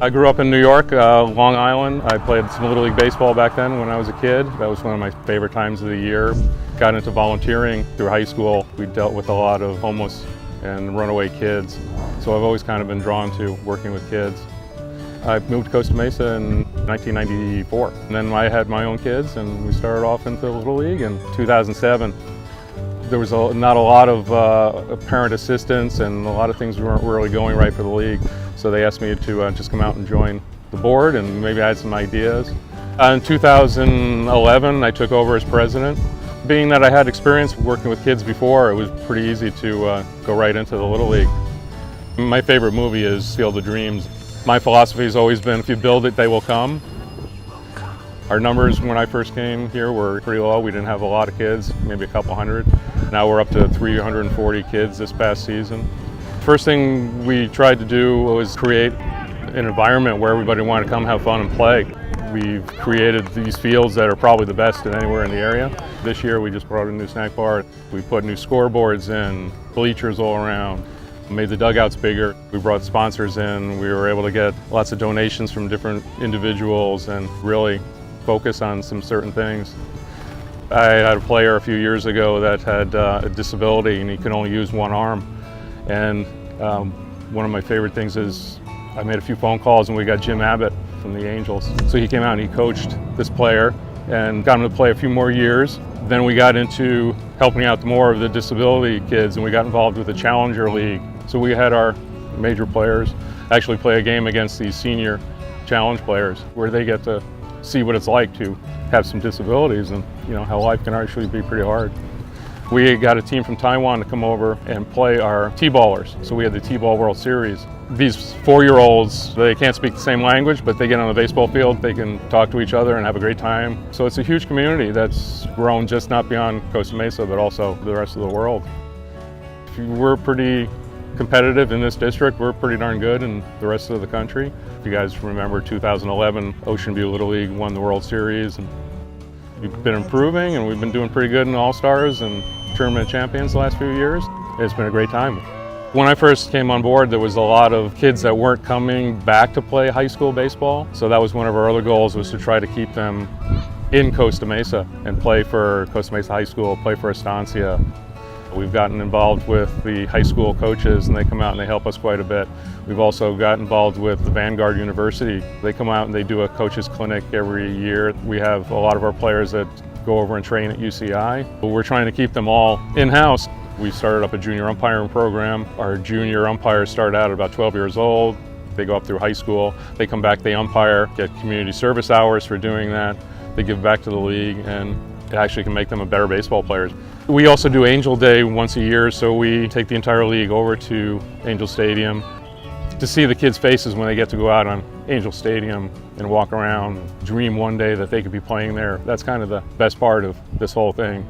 I grew up in New York, Long Island. I played some Little League baseball back then when I was a kid. That was one of my favorite times of the year. Got into volunteering through high school. We dealt with a lot of homeless and runaway kids. So I've always kind of been drawn to working with kids. I moved to Costa Mesa in 1994. And then I had my own kids and we started off into Little League in 2007. There was not a lot of parent assistance and a lot of things weren't really going right for the league. So they asked me to just come out and join the board and maybe I had some ideas. In 2011, I took over as president. Being that I had experience working with kids before, it was pretty easy to go right into the Little League. My favorite movie is Field of Dreams. My philosophy has always been, if you build it, they will come. Our numbers when I first came here were pretty low. We didn't have a lot of kids, maybe a couple hundred. Now we're up to 340 kids this past season. First thing we tried to do was create an environment where everybody wanted to come have fun and play. We've created these fields that are probably the best anywhere in the area. This year we just brought a new snack bar. We put new scoreboards in, bleachers all around, made the dugouts bigger. We brought sponsors in. We were able to get lots of donations from different individuals and really focus on some certain things. I had a player a few years ago that had a disability and he could only use one arm. And one of my favorite things is I made a few phone calls and we got Jim Abbott from the Angels. So he came out and he coached this player and got him to play a few more years. Then we got into helping out more of the disability kids and we got involved with the Challenger League. So we had our major players actually play a game against these senior challenge players where they get to see what it's like to have some disabilities and how life can actually be pretty hard. We got a team from Taiwan to come over and play our T-ballers. So we had the T-ball World Series. These 4-year-olds, they can't speak the same language, but they get on the baseball field, they can talk to each other and have a great time. So it's a huge community that's grown just not beyond Costa Mesa, but also the rest of the world. We're pretty competitive in this district. We're pretty darn good in the rest of the country. If you guys remember 2011, Ocean View Little League won the World Series. And we've been improving and we've been doing pretty good in All-Stars and Tournament Champions the last few years. It's been a great time. When I first came on board, there was a lot of kids that weren't coming back to play high school baseball. So that was one of our other goals, was to try to keep them in Costa Mesa and play for Costa Mesa High School, play for Estancia. We've gotten involved with the high school coaches and they come out and they help us quite a bit. We've also got involved with the Vanguard University. They come out and they do a coaches clinic every year. We have a lot of our players that go over and train at UCI. We're trying to keep them all in-house. We started up a junior umpiring program. Our junior umpires start out at about 12 years old. They go up through high school. They come back, they umpire, get community service hours for doing that. They give back to the league and it actually can make them a better baseball players. We also do Angel Day once a year, so we take the entire league over to Angel Stadium to see the kids' faces when they get to go out on Angel Stadium and walk around, dream one day that they could be playing there. That's kind of the best part of this whole thing.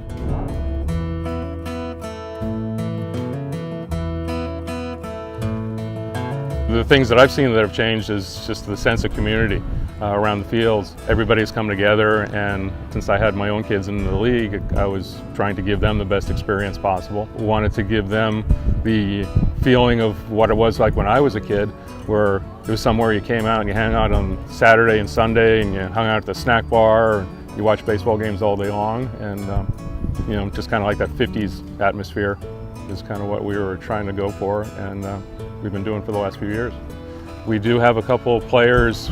The things that I've seen that have changed is just the sense of community around the fields. Everybody's come together, and since I had my own kids in the league, I was trying to give them the best experience possible. Wanted to give them the feeling of what it was like when I was a kid, where it was somewhere you came out and you hang out on Saturday and Sunday and you hung out at the snack bar, and you watch baseball games all day long, and just kind of like that 50s atmosphere is kind of what we were trying to go for, and we've been doing for the last few years. We do have a couple players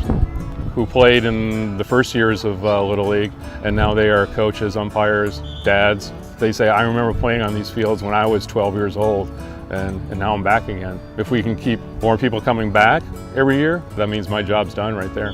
who played in the first years of Little League, and now they are coaches, umpires, dads. They say, I remember playing on these fields when I was 12 years old, and now I'm back again. If we can keep more people coming back every year, that means my job's done right there.